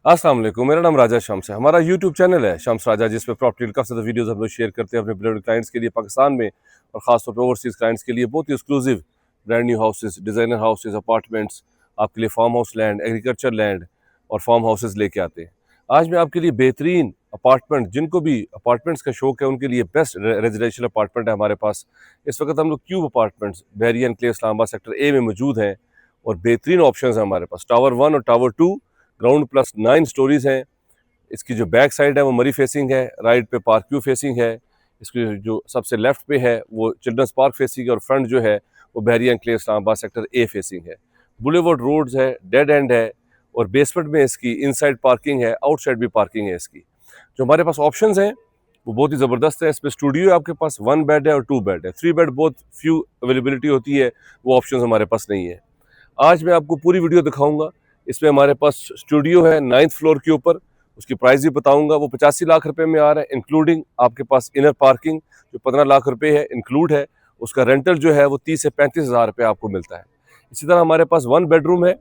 अस्सलाम वालेकुम, मेरा नाम राजा शम्स है। हमारा यूट्यूब चैनल है शम्स राजा, जिस पे प्रॉपर्टी काफ़ी ज़्यादा वीडियोस हम लोग शेयर करते हैं अपने ब्रांड क्लाइंट्स के लिए पाकिस्तान में, और ख़ासतौर पर ओवरसीज़ क्लाइंट्स के लिए बहुत ही exclusive brand new houses, designer houses, apartments, आपके लिए farm house land, agriculture land और फार्म हाउसेस लेके आते हैं। आज मैं आपके लिए बेहतरीन अपार्टमेंट, जिनको भी अपार्टमेंट्स का शौक है उनके लिए बेस्ट रेजिडेंशियल अपार्टमेंट है हमारे पास। इस वक्त हम लोग cube apartments Baryon clay Islamabad sector A में मौजूद हैं, और बेहतरीन ऑप्शन है हमारे पास। टावर 1 और टावर 2 ग्राउंड प्लस 9 स्टोरीज हैं। इसकी जो बैक साइड है वो मरी फेसिंग है, राइट पे पार्क व्यू फेसिंग है। इसकी जो सबसे लेफ्ट पे है वो चिल्ड्रंस पार्क फेसिंग है, और फ्रंट जो है वो Baryon enclave Islamabad sector A facing है। बुलेवर्ड रोड्स है, डेड एंड है, और बेसमेंट में इसकी इनसाइड पार्किंग है, आउटसाइड भी पार्किंग है। इसकी जो हमारे पास ऑप्शंस हैं वो बहुत ही ज़बरदस्त है। इस पर स्टूडियो है आपके पास, 1 बेड है और 2 बेड है। 3 बेड बहुत फ्यू अवेलेबिलिटी होती है, वो ऑप्शन हमारे पास नहीं है। आज मैं आपको पूरी वीडियो दिखाऊंगा। इसमें हमारे पास स्टूडियो है 9th फ्लोर के ऊपर, उसकी प्राइस भी बताऊंगा। वो 85 लाख रुपए में आ रहा है, इंक्लूडिंग आपके पास इनर पार्किंग जो 15 लाख रुपए है, इंक्लूड है। उसका रेंटल जो है वो 30 से 35 हज़ार रुपये आपको मिलता है। इसी तरह हमारे पास 1 बेडरूम है,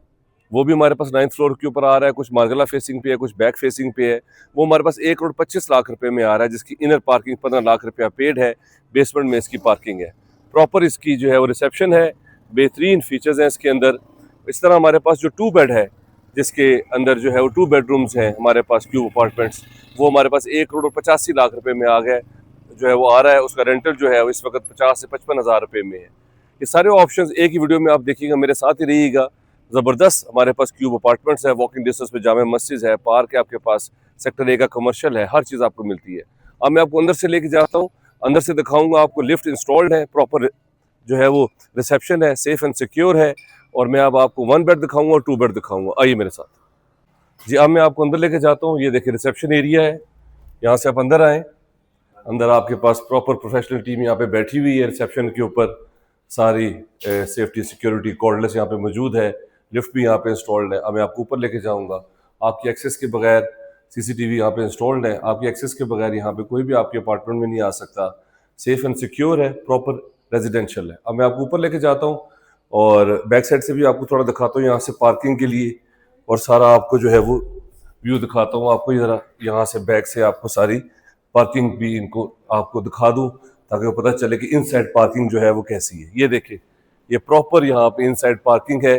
वो भी हमारे पास 9th फ्लोर के ऊपर आ रहा है। कुछ मार्गला फेसिंग पे है, कुछ बैक फेसिंग पे है। वो हमारे पास 1 करोड़ 25 लाख रुपए में आ रहा है, जिसकी इनर पार्किंग 15 लाख रुपया पेड है। बेसमेंट में इसकी पार्किंग है। प्रॉपर इसकी जो है वो रिसेप्शन है, बेहतरीन फीचर्स हैं इसके अंदर। इस तरह हमारे पास जो 2 बेड है, जिसके अंदर जो है वो 2 बेडरूम्स हैं हमारे पास क्यूब अपार्टमेंट्स, वो हमारे पास 1 करोड़ 85 लाख रुपए में आ गए जो है वो आ रहा है। उसका रेंटल जो है वो इस वक्त 50 से 55 हज़ार रुपये में है। ये सारे ऑप्शंस एक ही वीडियो में आप देखिएगा, मेरे साथ ही रहिएगा। ज़बरदस्त हमारे पास क्यूब अपार्टमेंट्स है, वॉकिंग डिस्टेंस पे जामे मस्जिद है, पार्क है आपके पास, सेक्टर ए का कमर्शियल है, हर चीज़ आपको मिलती है। अब मैं आपको अंदर से लेके जाता हूँ, अंदर से दिखाऊंगा आपको। लिफ्ट इंस्टॉल्ड है, प्रॉपर जो है वो रिसेप्शन है, सेफ एंड सिक्योर है। और मैं अब आपको 1 बेड दिखाऊंगा और 2 बेड दिखाऊंगा। आइए मेरे साथ जी। अब मैं आपको अंदर लेके जाता हूँ। ये देखिए रिसेप्शन एरिया है, यहाँ से आप अंदर आए। अंदर आपके पास प्रॉपर प्रोफेशनल टीम यहाँ पे बैठी हुई है रिसेप्शन के ऊपर। सारी सेफ्टी सिक्योरिटी कॉर्डलेस यहाँ पे मौजूद है। लिफ्ट भी यहाँ पे इंस्टॉल्ड है। अब मैं आपको ऊपर लेके जाऊँगा। आपकी एक्सेस के बगैर सीसीटीवी यहाँ पे इंस्टॉल्ड है। आपकी एक्सेस के बगैर यहाँ पे कोई भी आपके अपार्टमेंट में नहीं आ सकता। सेफ एंड सिक्योर है, प्रॉपर रेजिडेंशियल है। अब मैं आपको ऊपर लेके जाता हूँ, और बैक साइड से भी आपको थोड़ा दिखाता हूँ यहाँ से पार्किंग के लिए, और सारा आपको जो है वो व्यू दिखाता हूँ। आपको ज़रा यहाँ से बैक से आपको सारी पार्किंग भी इनको आपको दिखा दूँ, ताकि वो पता चले कि इनसाइड पार्किंग जो है वो कैसी है। ये देखिए, ये प्रॉपर यहाँ पे इनसाइड पार्किंग है।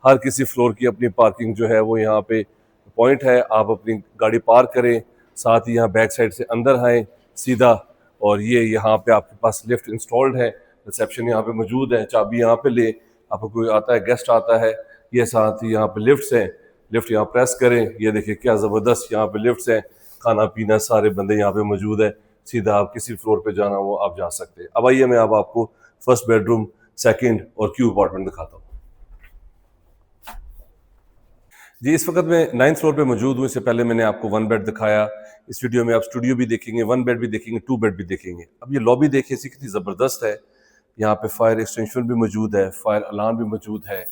हर किसी फ्लोर की अपनी पार्किंग जो है वो यहाँ पे पॉइंट है। आप अपनी गाड़ी पार्क करें, साथ ही यहाँ बैक साइड से अंदर आएँ सीधा, और ये यहाँ पे आपके पास लिफ्ट इंस्टॉल्ड है। रिसेप्शन यहाँ पे मौजूद है, चाबी यहाँ पे ले, आपको कोई आता है, गेस्ट आता है, ये साथ ही यहाँ पे लिफ्ट्स हैं। लिफ्ट यहाँ प्रेस करें, ये देखिए क्या ज़बरदस्त यहाँ पे लिफ्ट्स हैं। खाना पीना सारे बंदे यहाँ पे मौजूद है। सीधा आप किसी फ्लोर पे जाना वो आप जा सकते हैं। अब आइए मैं अब आपको फर्स्ट बेडरूम, सेकंड और क्यूब अपार्टमेंट दिखाता हूँ जी। इस वक्त मैं 9th फ्लोर पे मौजूद हूँ। इससे पहले मैंने आपको 1 बेड दिखाया। इस वीडियो में आप स्टूडियो भी देखेंगे, 1 बेड भी देखेंगे, 2 बेड भी देखेंगे। अब ये लॉबी देखिए इसकी कितनी ज़बरदस्त है। यहाँ पे फायर एक्सटेंशन भी मौजूद है, फायर अलार्म भी मौजूद है,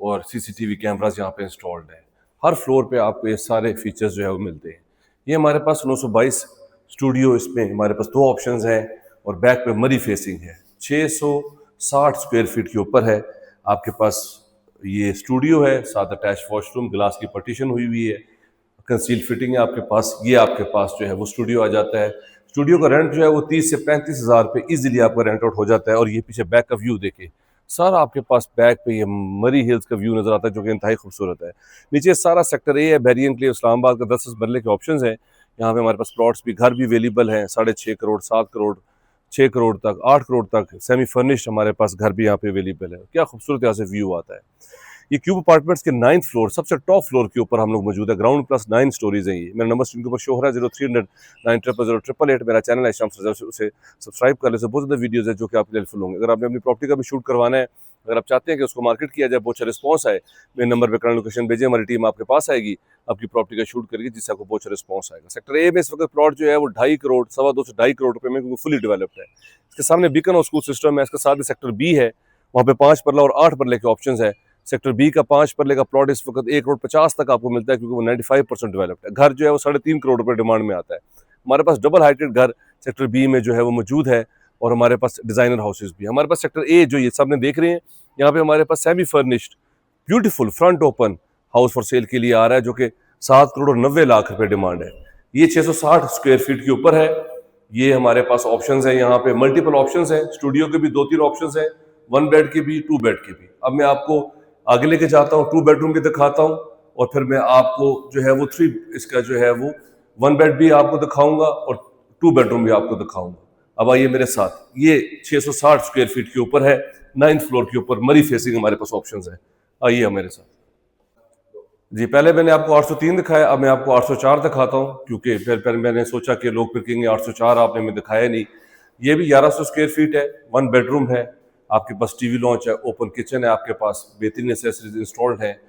और सीसीटीवी कैमराज यहाँ पे इंस्टॉल्ड है। हर फ्लोर पे आपको ये सारे फीचर्स जो है वो मिलते हैं। ये हमारे पास 922 स्टूडियो, इसमें हमारे पास 2 ऑप्शंस हैं, और बैक पे मरी फेसिंग है। 660 स्क्वायर फीट के ऊपर है आपके पास ये स्टूडियो है। साथ अटैच वॉशरूम, ग्लास की पार्टीशन हुई है, कंसील फिटिंग है आपके पास। ये आपके पास जो है वो स्टूडियो आ जाता है। स्टूडियो का रेंट जो है वो 30 से 35 हज़ार रुपये ईजिली आपका रेंट आउट हो जाता है। और ये पीछे बैक का व्यू देखे, सारा आपके पास बैक पे ये मरी हिल्स का व्यू नजर आता है, जो कि इंतहाई खूबसूरत है। नीचे सारा सेक्टर ए है, बैरियन के लिए इस्लामाबाद का 10 मरले के ऑप्शंस हैं। यहाँ पे हमारे पास प्लॉट्स भी, घर भी अवेलेबल हैं। 6.5 करोड़, 7 करोड़, 6 करोड़ तक, 8 करोड़ तक सेमी फर्निश्ड हमारे पास घर भी यहाँ पे अवेलेबल है। क्या खूबसूरत यहाँ से व्यू आता है। ये क्यूब अपार्टमेंट्स के 9th फ्लोर, सबसे टॉप फ्लोर के ऊपर हम लोग मौजूद है। ग्राउंड प्लस 9 स्टोरीज हैं। ये मेरा नंबर स्क्रीन के ऊपर शो हो रहा है, 0300 9000888। मेरा चैनल है शम्स रज़ा, उसे सब्सक्राइब कर ले। बहुत ज़्यादा वीडियोज़ है जो कि आपके हेल्पफुल होंगे। अगर आपने अपनी प्रॉपर्टी का भी शूट करवाना है, अगर आप चाहते हैं कि उसको मार्केट किया जाए, बहुत अच्छा रिस्पॉन्स आए, मेरे नंबर पर करंट लोकेशन भेजें, हमारी टीम आपके पास आएगी, आपकी प्रॉपर्टी का शूट करेगी, जिससे आपको बहुत अच्छा रिस्पॉन्स आएगा। सेक्टर ए में इस वक्त प्लॉट जो है वो 2.5 करोड़, 2.25 से 2.5 करोड़ रुपये में, क्योंकि फुली डेवलप्ड है। इसके सामने बीकन और स्कूल सिस्टम है। इसके साथ में सेक्टर बी है, वहाँ पे 5 परला और 8 परले के ऑप्शन है। सेक्टर बी का 5 परले का प्लॉट इस वक्त 1 करोड़ 50 तक आपको मिलता है, क्योंकि वो 95% डेवलप्ड है। घर जो है वो 3.5 करोड़ रुपये डिमांड में आता है। हमारे पास डबल हाइटेड घर सेक्टर बी में जो है वो मौजूद है, और हमारे पास डिजाइनर हाउसेज भी। हमारे पास सेक्टर ए जो ये सामने देख रहे हैं, यहाँ पे हमारे पास semi furnished beautiful front open house for sale के लिए आ रहा है, जो कि 7,90,00,000 रुपए डिमांड है। ये 660 स्क्वायर फीट के ऊपर है। ये हमारे पास ऑप्शंस हैं, यहाँ पे मल्टीपल ऑप्शंस हैं। स्टूडियो के भी 2-3 ऑप्शंस हैं, 1 बेड के भी, 2 बेड के भी। अब मैं आपको आगे लेके जाता हूँ, 2 बेडरूम भी दिखाता हूँ और फिर मैं आपको जो है वो 3 इसका जो है वो 1 बेड भी आपको दिखाऊंगा और 2 बेडरूम भी आपको दिखाऊंगा। अब आइए मेरे साथ। ये 660 स्क्वायर फीट के ऊपर है, 9th फ्लोर के ऊपर, मरी फेसिंग हमारे पास ऑप्शंस है। आइए मेरे साथ। जी, पहले मैंने आपको 803 दिखाया, अब मैं आपको 804 दिखाता हूँ, क्योंकि फिर मैंने सोचा कि लोग फिर कहेंगे 804 आपने हमें दिखाया नहीं। ये भी 1100 स्क्वायर फीट है, 1 बेडरूम है, आपके पास टीवी लॉन्च है, ओपन किचन है, आपके पास बेहतरीन एसेसरीज इंस्टॉल्ड है।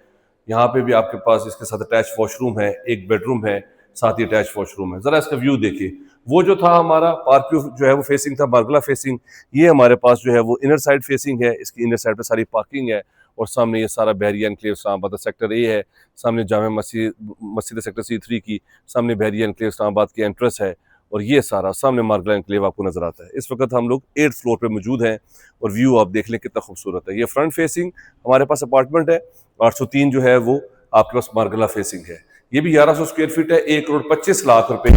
यहाँ पे भी आपके पास इसके साथ अटैच वॉशरूम है, 1 बेडरूम है, साथ ही अटैच वॉशरूम है। जरा इसका व्यू देखिए। वो जो था हमारा पार्क व्यू जो है वो फेसिंग था बारगला फेसिंग, ये हमारे पास जो है वो इनर साइड फेसिंग है। इसकी इनर साइड पे सारी पार्किंग है और सामने ये सारा बहरिया एनक्लेव इस्लामाबाद सेक्टर ए है, सामने जामा मस्जिद सेक्टर C3 की, सामने बहरिया एनक्लेव इस्लामाबाद की एंट्रेंस है और ये सारा सामने मार्गला एनक्लेव आपको नजर आता है। इस वक्त हम लोग 8th फ्लोर पे मौजूद हैं और व्यू आप देख लें कितना खूबसूरत है। ये फ्रंट फेसिंग हमारे पास अपार्टमेंट है। 803 जो है वो आपके पास मार्गला फेसिंग है। ये भी 1100 स्क्वायर फीट है, 1,25,00,000 रुपए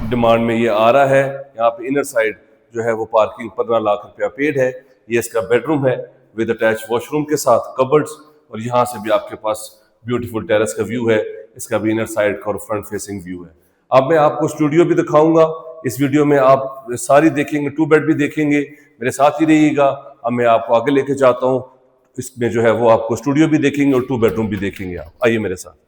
डिमांड में ये आ रहा है। यहाँ पे इनर साइड जो है वो पार्किंग 15 लाख रुपया पेड है। ये इसका बेडरूम है विद अटैच वॉशरूम के साथ कबर्ड्स और यहाँ से भी आपके पास ब्यूटीफुल टेरेस का व्यू है। इसका भी इनर साइड का और फ्रंट फेसिंग व्यू है। अब मैं आपको स्टूडियो भी दिखाऊंगा। इस वीडियो में आप सारी देखेंगे, 2 बेड भी देखेंगे, मेरे साथ ही रहिएगा। अब मैं आपको आगे लेके जाता हूँ, इसमें जो है वो आपको स्टूडियो भी देखेंगे और 2 बेडरूम भी देखेंगे। आप आइए मेरे साथ।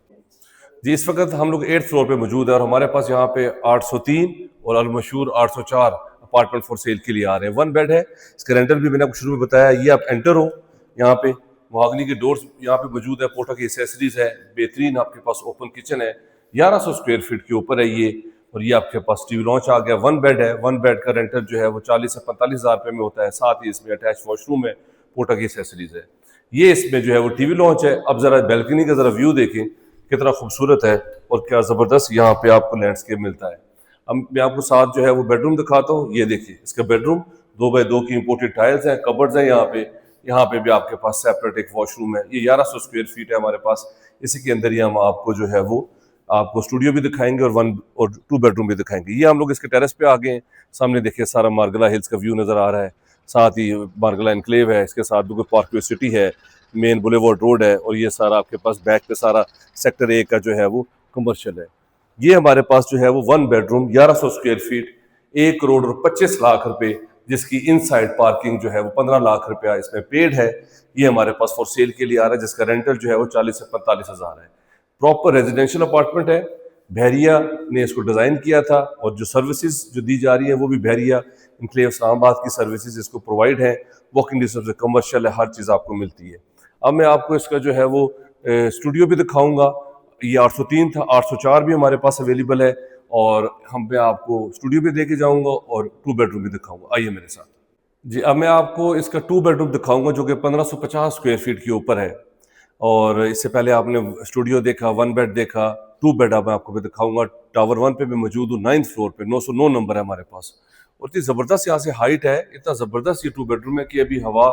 जी, इस वक्त हम लोग 8th फ्लोर पे मौजूद है और हमारे पास यहाँ पे 803 और अलमशहूर 804 अपार्टमेंट फॉर सेल के लिए आ रहे हैं। 1 बेड है। इसका रेंटल भी मैंने आपको शुरू में बताया। ये आप एंटर हो, यहाँ पे महागनी के डोर्स यहाँ पे मौजूद है, पोटा की एसेसरीज है, बेहतरीन आपके पास ओपन किचन है। 1100 स्क्वायर फीट के ऊपर है ये और ये आपके पास टीवी लॉन्च आ गया। 1 बेड है। 1 बेड का रेंटल जो है वो 40 से 45 हज़ार रुपये में होता है। साथ ही इसमें अटैच वॉशरूम है, पोटा की एसेसरीज है। ये इसमें जो है वो टीवी लॉन्च है। अब जरा बैल्कनी का जरा व्यू देखें कितना खूबसूरत है और क्या ज़बरदस्त यहाँ पे आपको लैंडस्केप मिलता है। अब मैं आपको साथ जो है वो बेडरूम दिखाता हूँ। ये देखिए इसका बेडरूम 2x2 की इंपोर्टेड टाइल्स हैं, कबर्ड्स हैं यहाँ पे भी आपके पास सेपरेट एक वॉशरूम है। ये 1100 स्क्वायर फीट है हमारे पास। इसी के अंदर ही हम आपको जो है वो आपको स्टूडियो भी दिखाएंगे और 2 बेडरूम भी दिखाएंगे। ये हम लोग इसके टेरेस पे आ गए हैं। सामने देखिए सारा मार्गला हिल्स का व्यू नज़र आ रहा है, साथ ही मार्गला एनक्लेव है, इसके साथ बिल्कुल पार्कवे सिटी है, मेन बुलेवार्ड रोड है और ये सारा आपके पास बैक पे सारा सेक्टर ए का जो है वो कमर्शियल है। ये हमारे पास जो है वो 1 बेडरूम 1100 स्क्वायर फीट, 1,25,00,000 रुपए, जिसकी इनसाइड पार्किंग जो है वो 15 लाख रुपया इसमें पेड है। ये हमारे पास फॉर सेल के लिए आ रहा है, जिसका रेंटल जो है वो 40 से 45 हज़ार है। प्रॉपर रेजिडेंशियल अपार्टमेंट है। बहरिया ने इसको डिज़ाइन किया था और जो सर्विसेज जो दी जा रही है वो भी बहरिया इनक्लेव इस्लामाबाद की सर्विसेज इसको प्रोवाइड है। वॉकिंग डिस्टेंस से कमर्शियल है, हर चीज़ आपको मिलती है। अब मैं आपको इसका जो है वो स्टूडियो भी दिखाऊंगा। ये 803 था, 804 भी हमारे पास अवेलेबल है और मैं आपको स्टूडियो भी देके जाऊंगा और 2 बेडरूम भी दिखाऊंगा। आइए मेरे साथ। जी, अब मैं आपको इसका 2 बेडरूम दिखाऊंगा जो कि 1550 स्क्वायर फीट के ऊपर है। और इससे पहले आपने स्टूडियो देखा, 1 बेड देखा, 2 बेड अब मैं आपको भी दिखाऊंगा। टावर 1 पे भी मौजूद हूँ, 9th फ्लोर पे, 909 नंबर है हमारे पास। और इतनी ज़बरदस्त यहाँ से हाइट है, इतना ज़बरदस्त ये 2 बेडरूम है कि अभी हवा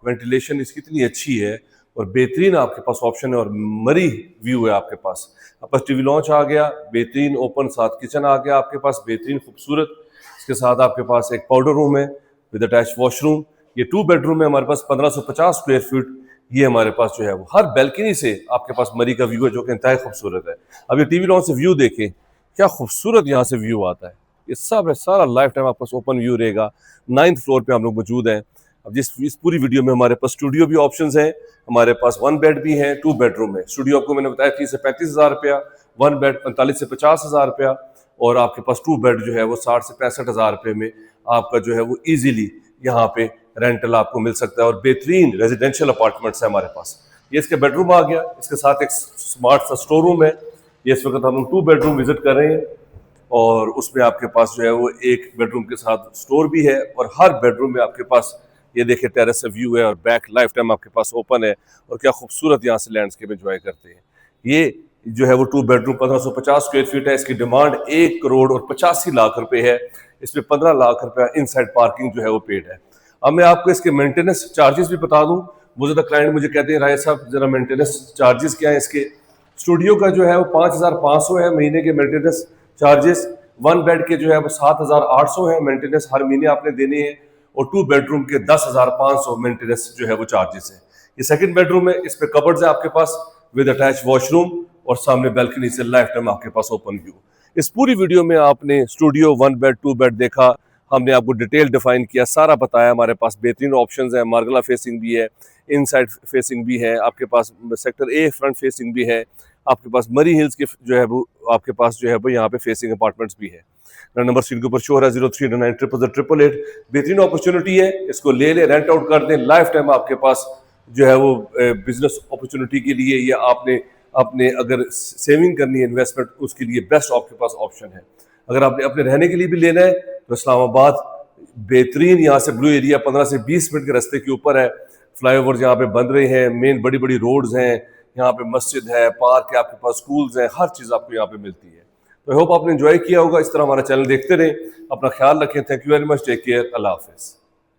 वेंटिलेशन इसकी इतनी अच्छी है और बेहतरीन आपके पास ऑप्शन है और मरी व्यू है आपके पास। आपके पास टीवी लॉन्च आ गया, बेहतरीन ओपन साथ किचन आ गया आपके पास, बेहतरीन खूबसूरत। इसके साथ आपके पास एक पाउडर रूम है विद अटैच वॉशरूम। ये 2 बेडरूम है हमारे पास, 1550 स्क्वायर फीट। ये हमारे पास जो है वो हर बैल्कनी से आपके पास मरी का व्यू है जो कि इंतहाई खूबसूरत है। अब ये टीवी लॉन्च से व्यू देखें, क्या खूबसूरत यहाँ से व्यू आता है। ये सब है, सारा लाइफ टाइम आपके पास ओपन व्यू रहेगा। 9th फ्लोर पे हम लोग मौजूद हैं। अब इस पूरी वीडियो में हमारे पास स्टूडियो भी ऑप्शंस हैं, हमारे पास 1 बेड भी है, 2 बेडरूम है। स्टूडियो आपको मैंने बताया 30 से 35 हज़ार रुपया, 1 बेड 45 से 50 हज़ार रुपया और आपके पास 2 बेड जो है वो 60 से 65 हज़ार रुपये में आपका जो है वो ईजिली यहाँ पे रेंटल आपको मिल सकता है और बेहतरीन रेजिडेंशियल अपार्टमेंट्स है हमारे पास। ये इसके बेडरूम आ गया, इसके साथ एक स्मार्ट सा स्टोर रूम है। ये इस वक्त हम लोग 2 बेडरूम विजिट कर रहे हैं और उसमें आपके पास जो है वो 1 बेडरूम के साथ स्टोर भी है और हर बेडरूम में आपके पास ये देखिए टेरेस से व्यू है और बैक लाइफ टाइम आपके पास ओपन है और क्या खूबसूरत यहाँ से लैंडस्केप एंजॉय करते हैं। ये जो है वो 2 बेडरूम 1550 स्क्वायर फीट है। इसकी डिमांड 1,85,00,000 रुपए है। इसमें 15 लाख रुपया इनसाइड पार्किंग जो है वो पेड है। अब मैं आपको इसके मेंटेनेंस चार्जेस भी बता दूं। वो ज़्यादा क्लाइंट मुझे कहते हैं राय साहब जरा मेंटेनेंस चार्जेस क्या है इसके। स्टूडियो का जो है वो 5,500 है महीने के मेंटेनेंस चार्जेस। 1 बेड के जो है वो 7,800 है मेंटेनेंस हर महीने आपने देने हैं, और 2 बेडरूम के 10,500 मेंटेनेंस जो है वो चार्जेस है। ये सेकंड बेडरूम है, इस पे कबर्ड्स है आपके पास विद अटैच वॉशरूम, और सामने बैल्कनी से लाइफ टाइम आपके पास ओपन व्यू। इस पूरी वीडियो में आपने स्टूडियो 1 बेड 2 बेड देखा, हमने आपको डिटेल डिफाइन किया, सारा बताया। हमारे पास बेहतरीन ऑप्शंस हैं, मार्गला फेसिंग भी है, इनसाइड फेसिंग भी है, आपके पास सेक्टर ए फ्रंट फेसिंग भी है, आपके पास मरी हिल्स के जो है वो आपके पास जो है वो यहाँ पे फेसिंग अपार्टमेंट्स भी है। नंबर स्क्रीन के ऊपर शो हो रहा है 0399000888। बेहतरीन अपॉर्चुनिटी है, इसको ले लें, रेंट आउट कर दें, लाइफ टाइम आपके पास जो है वो बिजनेस अपॉर्चुनिटी के लिए, या आपने अपने अगर सेविंग करनी है इन्वेस्टमेंट, उसके लिए बेस्ट आपके पास ऑप्शन है। अगर आपने अपने रहने के लिए भी लेना है तो इस्लामाबाद बेहतरीन, यहाँ से ब्लू एरिया 15 से 20 मिनट के रास्ते के ऊपर है। फ्लाईओवर्स यहाँ पे बन रहे हैं, मेन बड़ी बड़ी रोड्स हैं, यहाँ पे मस्जिद है, पार्क है, आपके पास स्कूल्स हैं, हर चीज़ आपको यहाँ पे मिलती है। तो आई होप आपने एंजॉय किया होगा। इस तरह हमारा चैनल देखते रहें, अपना ख्याल रखें। Thank you very much, take care, अल्लाह हाफिज़।